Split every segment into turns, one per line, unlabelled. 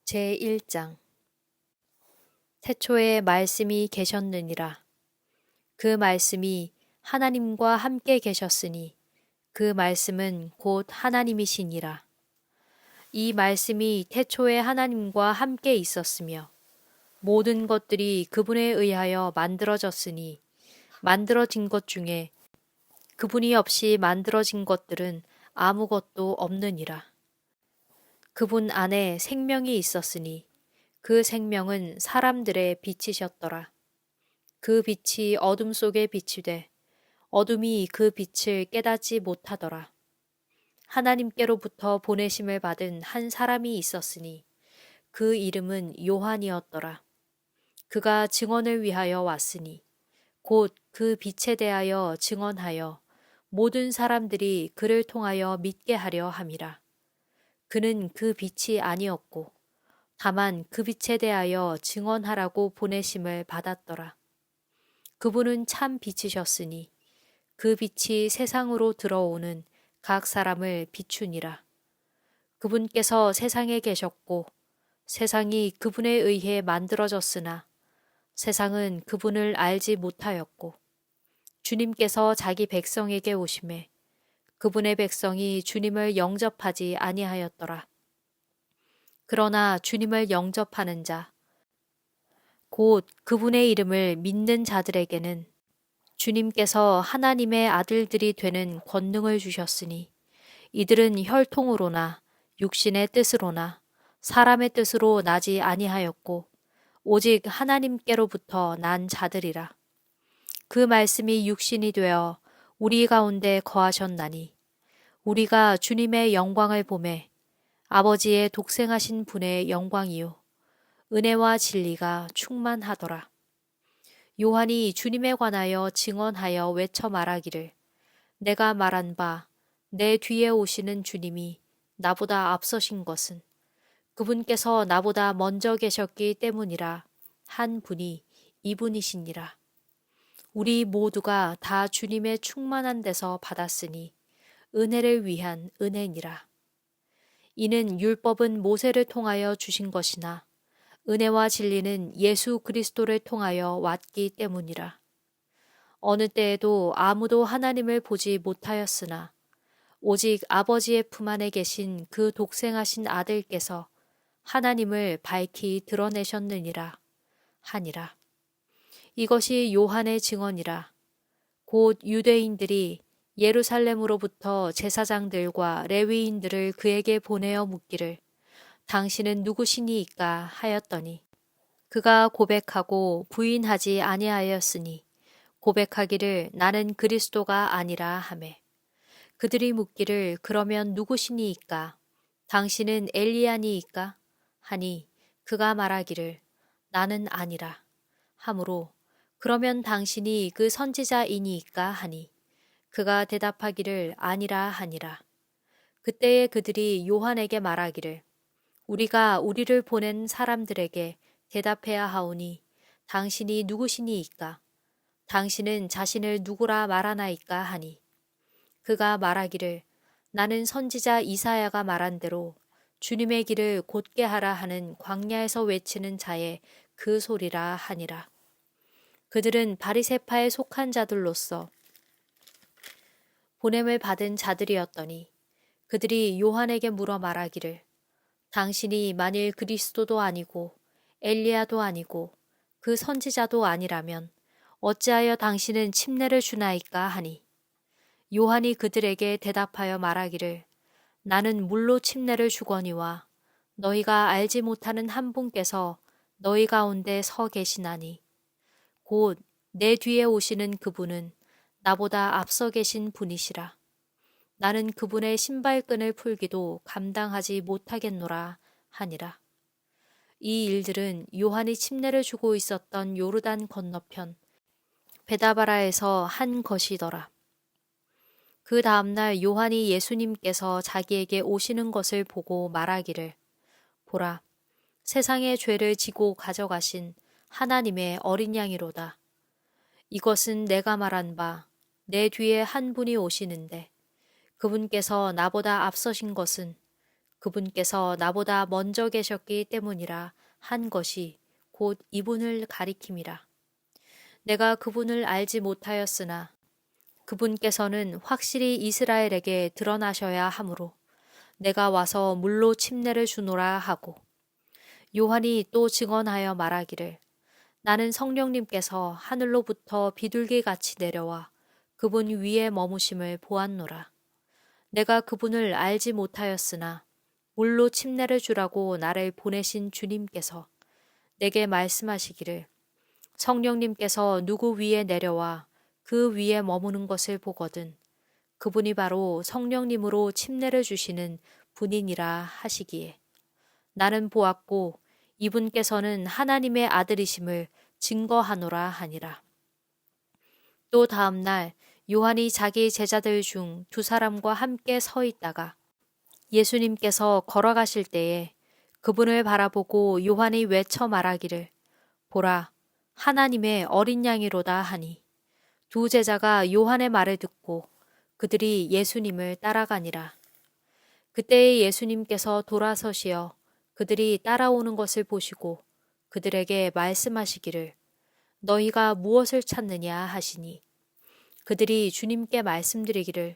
제1장 태초에 말씀이 계셨느니라. 그 말씀이 하나님과 함께 계셨으니 그 말씀은 곧 하나님이시니라. 이 말씀이 태초에 하나님과 함께 있었으며 모든 것들이 그분에 의하여 만들어졌으니 만들어진 것 중에 그분이 없이 만들어진 것들은 아무것도 없느니라. 그분 안에 생명이 있었으니 그 생명은 사람들의 빛이셨더라. 그 빛이 어둠 속에 비치되 어둠이 그 빛을 깨닫지 못하더라. 하나님께로부터 보내심을 받은 한 사람이 있었으니 그 이름은 요한이었더라. 그가 증언을 위하여 왔으니 곧 그 빛에 대하여 증언하여 모든 사람들이 그를 통하여 믿게 하려 함이라. 그는 그 빛이 아니었고 다만 그 빛에 대하여 증언하라고 보내심을 받았더라. 그분은 참 빛이셨으니 그 빛이 세상으로 들어오는 각 사람을 비추니라. 그분께서 세상에 계셨고 세상이 그분에 의해 만들어졌으나 세상은 그분을 알지 못하였고 주님께서 자기 백성에게 오심에 그분의 백성이 주님을 영접하지 아니하였더라. 그러나 주님을 영접하는 자, 곧 그분의 이름을 믿는 자들에게는 주님께서 하나님의 아들들이 되는 권능을 주셨으니 이들은 혈통으로나 육신의 뜻으로나 사람의 뜻으로 나지 아니하였고 오직 하나님께로부터 난 자들이라. 그 말씀이 육신이 되어 우리 가운데 거하셨나니 우리가 주님의 영광을 보매 아버지의 독생하신 분의 영광이요 은혜와 진리가 충만하더라. 요한이 주님에 관하여 증언하여 외쳐 말하기를 내가 말한 바 내 뒤에 오시는 주님이 나보다 앞서신 것은 그분께서 나보다 먼저 계셨기 때문이라 한 분이 이분이시니라. 우리 모두가 다 주님의 충만한 데서 받았으니 은혜를 위한 은혜니라. 이는 율법은 모세를 통하여 주신 것이나 은혜와 진리는 예수 그리스도를 통하여 왔기 때문이라. 어느 때에도 아무도 하나님을 보지 못하였으나 오직 아버지의 품 안에 계신 그 독생하신 아들께서 하나님을 밝히 드러내셨느니라 하니라. 이것이 요한의 증언이라. 곧 유대인들이 예루살렘으로부터 제사장들과 레위인들을 그에게 보내어 묻기를 당신은 누구시니이까 하였더니 그가 고백하고 부인하지 아니하였으니 고백하기를 나는 그리스도가 아니라 하매 그들이 묻기를 그러면 누구시니이까 당신은 엘리야니이까 하니 그가 말하기를 나는 아니라 하므로 그러면 당신이 그 선지자이니이까 하니 그가 대답하기를 아니라 하니라. 그때에 그들이 요한에게 말하기를 우리가 우리를 보낸 사람들에게 대답해야 하오니 당신이 누구시니이까 당신은 자신을 누구라 말하나이까 하니 그가 말하기를 나는 선지자 이사야가 말한 대로 주님의 길을 곧게 하라 하는 광야에서 외치는 자의 그 소리라 하니라. 그들은 바리새파에 속한 자들로서 보냄을 받은 자들이었더니 그들이 요한에게 물어 말하기를 당신이 만일 그리스도도 아니고 엘리야도 아니고 그 선지자도 아니라면 어찌하여 당신은 침례를 주나이까 하니 요한이 그들에게 대답하여 말하기를 나는 물로 침례를 주거니와 너희가 알지 못하는 한 분께서 너희 가운데 서 계시나니 곧 내 뒤에 오시는 그분은 나보다 앞서 계신 분이시라. 나는 그분의 신발끈을 풀기도 감당하지 못하겠노라 하니라. 이 일들은 요한이 침례를 주고 있었던 요르단 건너편 베다바라에서 한 것이더라. 그 다음날 요한이 예수님께서 자기에게 오시는 것을 보고 말하기를 보라, 세상의 죄를 지고 가져가신 하나님의 어린 양이로다. 이것은 내가 말한 바 내 뒤에 한 분이 오시는데 그분께서 나보다 앞서신 것은 그분께서 나보다 먼저 계셨기 때문이라 한 것이 곧 이분을 가리킴이라. 내가 그분을 알지 못하였으나 그분께서는 확실히 이스라엘에게 드러나셔야 하므로 내가 와서 물로 침례를 주노라 하고, 요한이 또 증언하여 말하기를 나는 성령님께서 하늘로부터 비둘기 같이 내려와 그분 위에 머무심을 보았노라. 내가 그분을 알지 못하였으나 물로 침례를 주라고 나를 보내신 주님께서 내게 말씀하시기를 성령님께서 누구 위에 내려와 그 위에 머무는 것을 보거든 그분이 바로 성령님으로 침례를 주시는 분이니라 하시기에 나는 보았고 이분께서는 하나님의 아들이심을 증거하노라 하니라. 또 다음 날 요한이 자기 제자들 중 두 사람과 함께 서 있다가 예수님께서 걸어가실 때에 그분을 바라보고 요한이 외쳐 말하기를 보라 하나님의 어린 양이로다 하니 두 제자가 요한의 말을 듣고 그들이 예수님을 따라가니라. 그때에 예수님께서 돌아서시어 그들이 따라오는 것을 보시고 그들에게 말씀하시기를 너희가 무엇을 찾느냐 하시니 그들이 주님께 말씀드리기를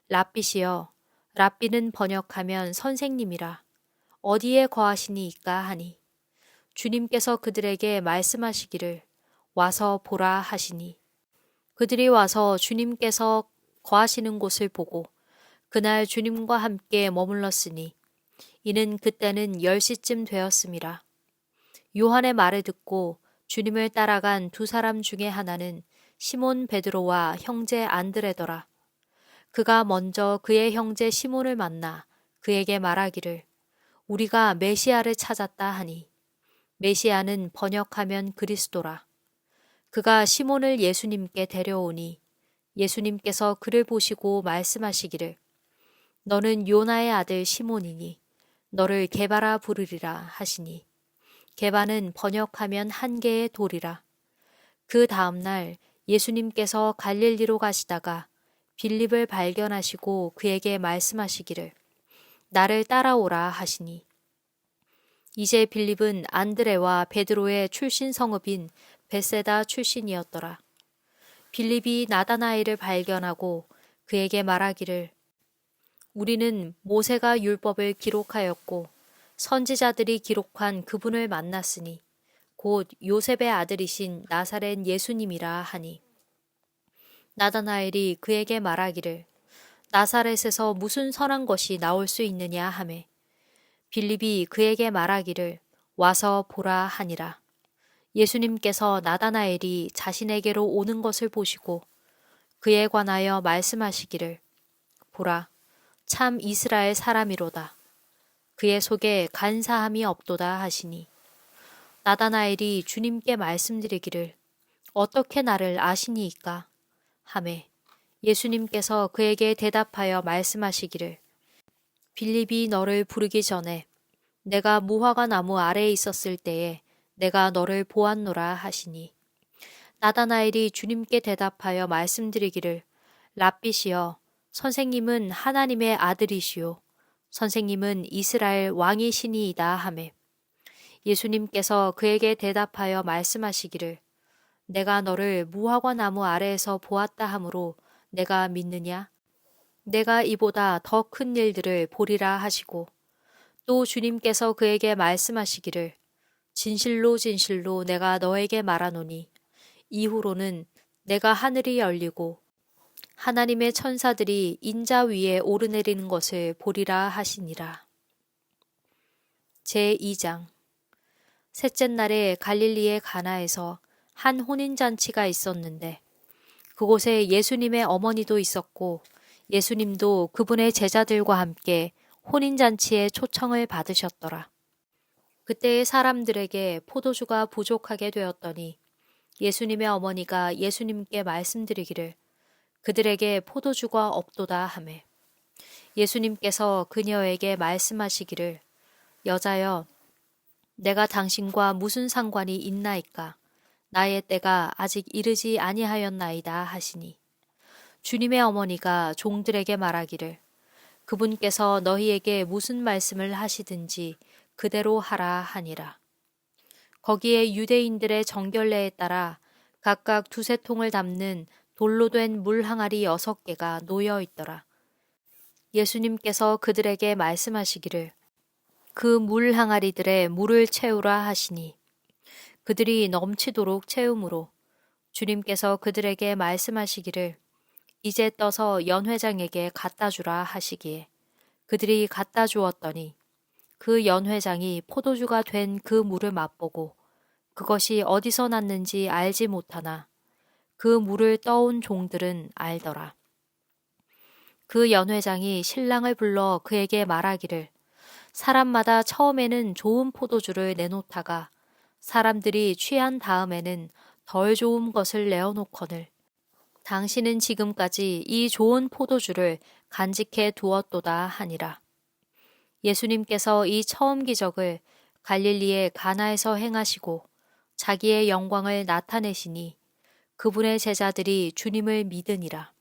랍비시여 랍비는 번역하면 선생님이라 어디에 거하시니이까 하니 주님께서 그들에게 말씀하시기를 와서 보라 하시니 그들이 와서 주님께서 거하시는 곳을 보고 그날 주님과 함께 머물렀으니 이는 그때는 10시쯤 되었음이라. 요한의 말을 듣고 주님을 따라간 두 사람 중에 하나는 시몬 베드로와 형제 안드레더라. 그가 먼저 그의 형제 시몬을 만나 그에게 말하기를 우리가 메시아를 찾았다 하니 메시아는 번역하면 그리스도라. 그가 시몬을 예수님께 데려오니 예수님께서 그를 보시고 말씀하시기를 너는 요나의 아들 시몬이니 너를 게바라 부르리라 하시니 게바는 번역하면 한 개의 돌이라. 그 다음 날 예수님께서 갈릴리로 가시다가 빌립을 발견하시고 그에게 말씀하시기를 나를 따라오라 하시니 이제 빌립은 안드레와 베드로의 출신 성읍인 벳세다 출신이었더라. 빌립이 나다나엘을 발견하고 그에게 말하기를 우리는 모세가 율법을 기록하였고 선지자들이 기록한 그분을 만났으니 곧 요셉의 아들이신 나사렛 예수님이라 하니 나다나엘이 그에게 말하기를 나사렛에서 무슨 선한 것이 나올 수 있느냐 하매 빌립이 그에게 말하기를 와서 보라 하니라. 예수님께서 나다나엘이 자신에게로 오는 것을 보시고 그에 관하여 말씀하시기를 보라 참 이스라엘 사람이로다. 그의 속에 간사함이 없도다 하시니 나다나엘이 주님께 말씀드리기를 어떻게 나를 아시니이까 하매 예수님께서 그에게 대답하여 말씀하시기를 빌립이 너를 부르기 전에 내가 무화과 나무 아래에 있었을 때에 내가 너를 보았노라 하시니 나다나엘이 주님께 대답하여 말씀드리기를 랍비시여 선생님은 하나님의 아들이시오 선생님은 이스라엘 왕이시니이다 하매 예수님께서 그에게 대답하여 말씀하시기를 내가 너를 무화과 나무 아래에서 보았다 하므로 내가 믿느냐 내가 이보다 더 큰 일들을 보리라 하시고 또 주님께서 그에게 말씀하시기를 진실로 진실로 내가 너에게 말하노니 이후로는 내가 하늘이 열리고 하나님의 천사들이 인자 위에 오르내리는 것을 보리라 하시니라. 제2장 셋째 날에 갈릴리의 가나에서 한 혼인잔치가 있었는데 그곳에 예수님의 어머니도 있었고 예수님도 그분의 제자들과 함께 혼인잔치에 초청을 받으셨더라. 그때의 사람들에게 포도주가 부족하게 되었더니 예수님의 어머니가 예수님께 말씀드리기를 그들에게 포도주가 없도다 하매 예수님께서 그녀에게 말씀하시기를 여자여 내가 당신과 무슨 상관이 있나이까 나의 때가 아직 이르지 아니하였나이다 하시니 주님의 어머니가 종들에게 말하기를 그분께서 너희에게 무슨 말씀을 하시든지 그대로 하라 하니라. 거기에 유대인들의 정결례에 따라 각각 두세 통을 담는 돌로 된 물 항아리 6개가 놓여 있더라. 예수님께서 그들에게 말씀하시기를 그 물 항아리들에 물을 채우라 하시니 그들이 넘치도록 채우므로 주님께서 그들에게 말씀하시기를 이제 떠서 연회장에게 갖다 주라 하시기에 그들이 갖다 주었더니 그 연회장이 포도주가 된 그 물을 맛보고 그것이 어디서 났는지 알지 못하나 그 물을 떠온 종들은 알더라. 그 연회장이 신랑을 불러 그에게 말하기를 사람마다 처음에는 좋은 포도주를 내놓다가 사람들이 취한 다음에는 덜 좋은 것을 내어놓거늘 당신은 지금까지 이 좋은 포도주를 간직해 두었도다 하니라. 예수님께서 이 처음 기적을 갈릴리의 가나에서 행하시고 자기의 영광을 나타내시니 그분의 제자들이 주님을 믿으니라.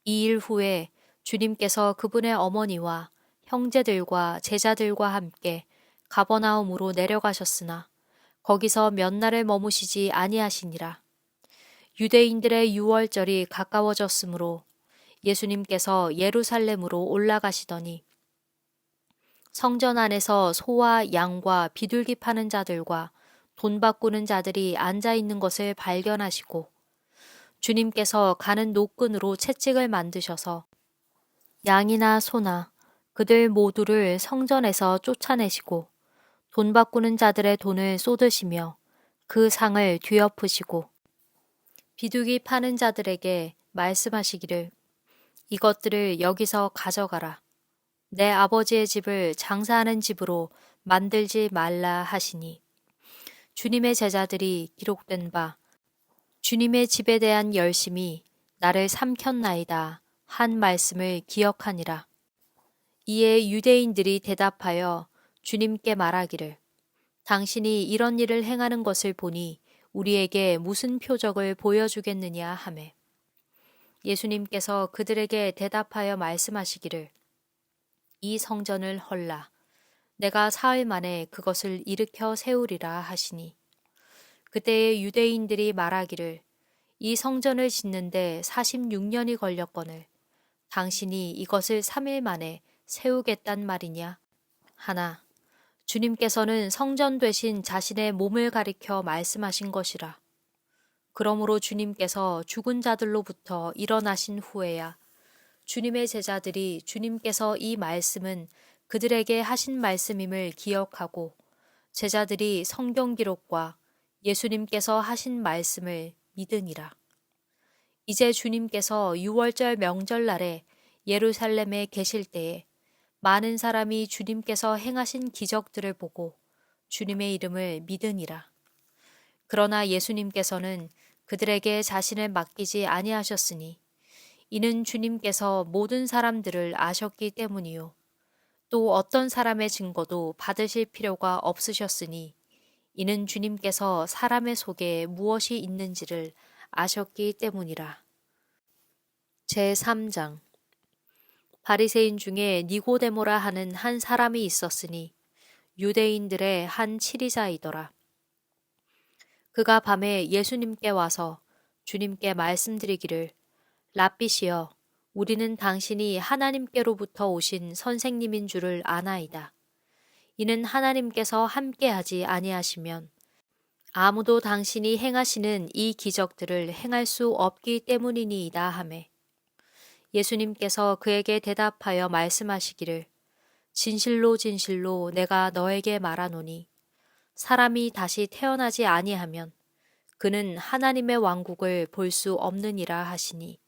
이 일 후에 주님께서 그분의 어머니와 형제들과 제자들과 함께 가버나움으로 내려가셨으나 거기서 몇 날을 머무시지 아니하시니라. 유대인들의 유월절이 가까워졌으므로 예수님께서 예루살렘으로 올라가시더니 성전 안에서 소와 양과 비둘기 파는 자들과 돈 바꾸는 자들이 앉아 있는 것을 발견하시고 주님께서 가는 노끈으로 채찍을 만드셔서 양이나 소나 그들 모두를 성전에서 쫓아내시고 돈 바꾸는 자들의 돈을 쏟으시며 그 상을 뒤엎으시고 비둘기 파는 자들에게 말씀하시기를 이것들을 여기서 가져가라. 내 아버지의 집을 장사하는 집으로 만들지 말라 하시니 주님의 제자들이 기록된 바 주님의 집에 대한 열심이 나를 삼켰나이다 한 말씀을 기억하니라. 이에 유대인들이 대답하여 주님께 말하기를 당신이 이런 일을 행하는 것을 보니 우리에게 무슨 표적을 보여주겠느냐 하매 예수님께서 그들에게 대답하여 말씀하시기를 이 성전을 헐라 내가 사흘 만에 그것을 일으켜 세우리라 하시니 그때에 유대인들이 말하기를 이 성전을 짓는데 46년이 걸렸거늘 당신이 이것을 3일 만에 세우겠단 말이냐 하나 주님께서는 성전 되신 자신의 몸을 가리켜 말씀하신 것이라. 그러므로 주님께서 죽은 자들로부터 일어나신 후에야 주님의 제자들이 주님께서 이 말씀은 그들에게 하신 말씀임을 기억하고 제자들이 성경 기록과 예수님께서 하신 말씀을 믿으니라. 이제 주님께서 유월절 명절날에 예루살렘에 계실 때에 많은 사람이 주님께서 행하신 기적들을 보고 주님의 이름을 믿으니라. 그러나 예수님께서는 그들에게 자신을 맡기지 아니하셨으니 이는 주님께서 모든 사람들을 아셨기 때문이요. 또 어떤 사람의 증거도 받으실 필요가 없으셨으니 이는 주님께서 사람의 속에 무엇이 있는지를 아셨기 때문이라. 제3장 바리새인 중에 니고데모라 하는 한 사람이 있었으니 유대인들의 한 치리자이더라. 그가 밤에 예수님께 와서 주님께 말씀드리기를 랍비시여 우리는 당신이 하나님께로부터 오신 선생님인 줄을 아나이다. 이는 하나님께서 함께하지 아니하시면 아무도 당신이 행하시는 이 기적들을 행할 수 없기 때문이니이다 하매 예수님께서 그에게 대답하여 말씀하시기를 진실로 진실로 내가 너에게 말하노니 사람이 다시 태어나지 아니하면 그는 하나님의 왕국을 볼 수 없느니라 하시니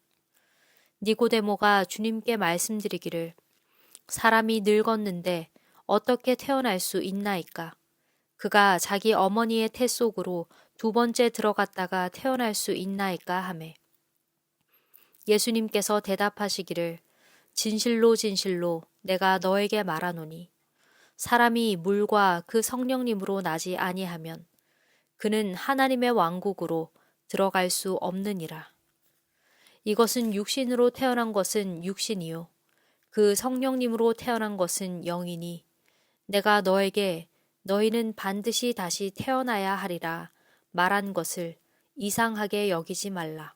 니고데모가 주님께 말씀드리기를 사람이 늙었는데 어떻게 태어날 수 있나이까? 그가 자기 어머니의 태 속으로 2번째 들어갔다가 태어날 수 있나이까 하매 예수님께서 대답하시기를 진실로 진실로 내가 너에게 말하노니 사람이 물과 그 성령님으로 나지 아니하면 그는 하나님의 왕국으로 들어갈 수 없느니라. 이것은 육신으로 태어난 것은 육신이요 그 성령님으로 태어난 것은 영이니 내가 너에게 너희는 반드시 다시 태어나야 하리라 말한 것을 이상하게 여기지 말라.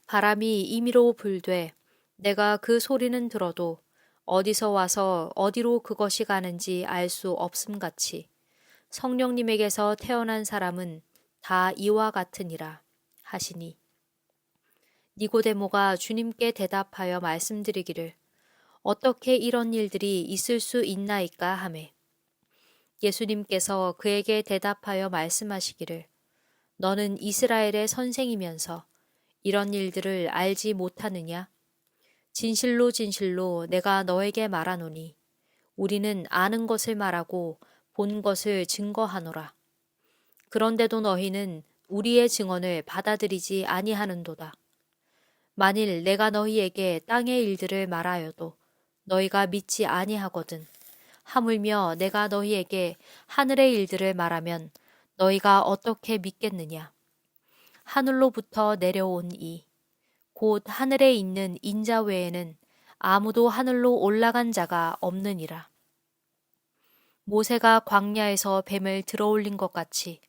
바람이 임의로 불되 내가 그 소리는 들어도 어디서 와서 어디로 그것이 가는지 알 수 없음같이 성령님에게서 태어난 사람은 다 이와 같으니라 하시니 니고데모가 주님께 대답하여 말씀드리기를 어떻게 이런 일들이 있을 수 있나이까 하매 예수님께서 그에게 대답하여 말씀하시기를 너는 이스라엘의 선생이면서 이런 일들을 알지 못하느냐? 진실로 진실로 내가 너에게 말하노니 우리는 아는 것을 말하고 본 것을 증거하노라. 그런데도 너희는 우리의 증언을 받아들이지 아니하는도다. 만일 내가 너희에게 땅의 일들을 말하여도 너희가 믿지 아니하거든. 하물며 내가 너희에게 하늘의 일들을 말하면 너희가 어떻게 믿겠느냐. 하늘로부터 내려온 이 곧 하늘에 있는 인자 외에는 아무도 하늘로 올라간 자가 없느니라. 모세가 광야에서 뱀을 들어올린 것 같이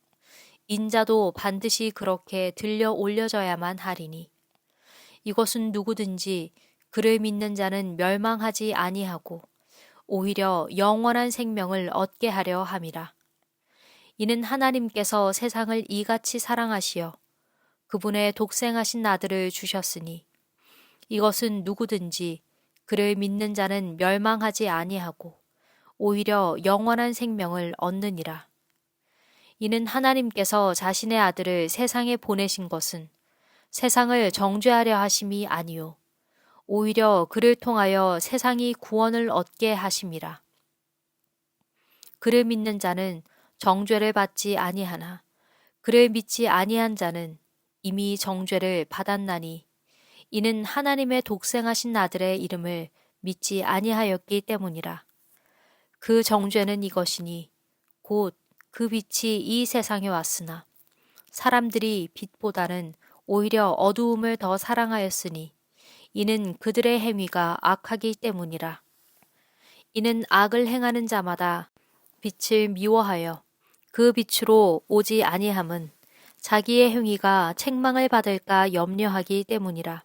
인자도 반드시 그렇게 들려 올려져야만 하리니 이것은 누구든지 그를 믿는 자는 멸망하지 아니하고 오히려 영원한 생명을 얻게 하려 함이라. 이는 하나님께서 세상을 이같이 사랑하시어 그분의 독생하신 아들을 주셨으니 이것은 누구든지 그를 믿는 자는 멸망하지 아니하고 오히려 영원한 생명을 얻느니라. 이는 하나님께서 자신의 아들을 세상에 보내신 것은 세상을 정죄하려 하심이 아니요 오히려 그를 통하여 세상이 구원을 얻게 하심이라. 그를 믿는 자는 정죄를 받지 아니하나 그를 믿지 아니한 자는 이미 정죄를 받았나니 이는 하나님의 독생하신 아들의 이름을 믿지 아니하였기 때문이라. 그 정죄는 이것이니 곧 그 빛이 이 세상에 왔으나 사람들이 빛보다는 오히려 어두움을 더 사랑하였으니 이는 그들의 행위가 악하기 때문이라. 이는 악을 행하는 자마다 빛을 미워하여 그 빛으로 오지 아니함은 자기의 행위가 책망을 받을까 염려하기 때문이라.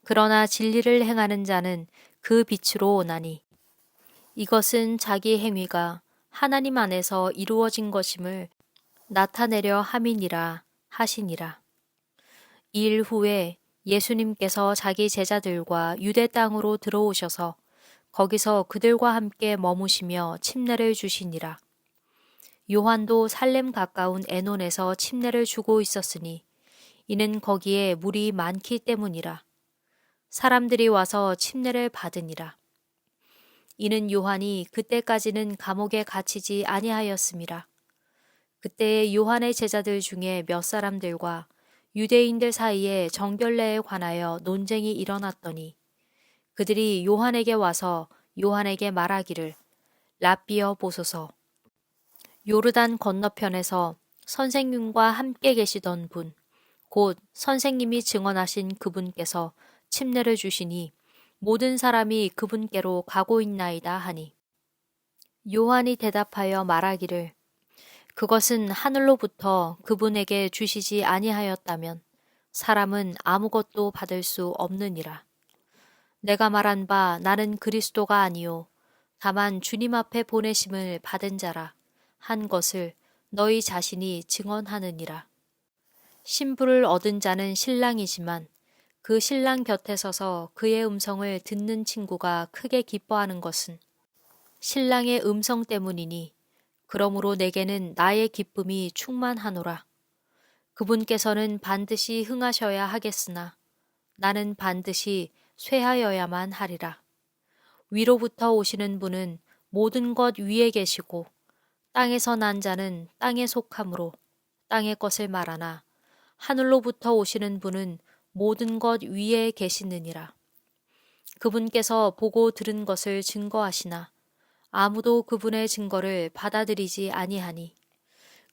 그러나 진리를 행하는 자는 그 빛으로 오나니 이것은 자기 행위가 하나님 안에서 이루어진 것임을 나타내려 함이니라 하시니라. 이 일 후에 예수님께서 자기 제자들과 유대 땅으로 들어오셔서 거기서 그들과 함께 머무시며 침례를 주시니라. 요한도 살렘 가까운 에논에서 침례를 주고 있었으니 이는 거기에 물이 많기 때문이라. 사람들이 와서 침례를 받으니라. 이는 요한이 그때까지는 감옥에 갇히지 아니하였음이라. 그때에 요한의 제자들 중에 몇 사람들과 유대인들 사이에 정결례에 관하여 논쟁이 일어났더니 그들이 요한에게 와서 요한에게 말하기를 랍비여 보소서. 요르단 건너편에서 선생님과 함께 계시던 분, 곧 선생님이 증언하신 그분께서 침례를 주시니 모든 사람이 그분께로 가고 있나이다 하니 요한이 대답하여 말하기를 그것은 하늘로부터 그분에게 주시지 아니하였다면 사람은 아무것도 받을 수 없느니라. 내가 말한 바 나는 그리스도가 아니요 다만 주님 앞에 보내심을 받은 자라 한 것을 너희 자신이 증언하느니라. 신부를 얻은 자는 신랑이지만 그 신랑 곁에 서서 그의 음성을 듣는 친구가 크게 기뻐하는 것은 신랑의 음성 때문이니 그러므로 내게는 나의 기쁨이 충만하노라. 그분께서는 반드시 흥하셔야 하겠으나 나는 반드시 쇠하여야만 하리라. 위로부터 오시는 분은 모든 것 위에 계시고 땅에서 난 자는 땅에 속함으로 땅의 것을 말하나 하늘로부터 오시는 분은 모든 것 위에 계시느니라. 그분께서 보고 들은 것을 증거하시나 아무도 그분의 증거를 받아들이지 아니하니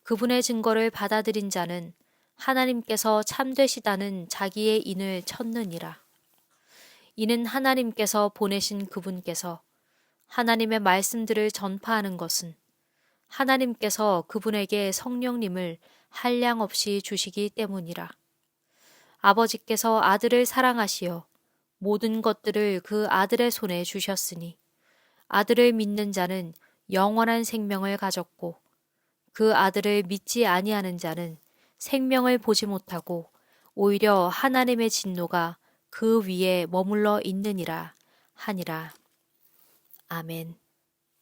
그분의 증거를 받아들인 자는 하나님께서 참되시다는 자기의 인을 쳤느니라. 이는 하나님께서 보내신 그분께서 하나님의 말씀들을 전파하는 것은 하나님께서 그분에게 성령님을 한량없이 주시기 때문이라. 아버지께서 아들을 사랑하시어 모든 것들을 그 아들의 손에 주셨으니 아들을 믿는 자는 영원한 생명을 가졌고 그 아들을 믿지 아니하는 자는 생명을 보지 못하고 오히려 하나님의 진노가 그 위에 머물러 있느니라 하니라. 아멘.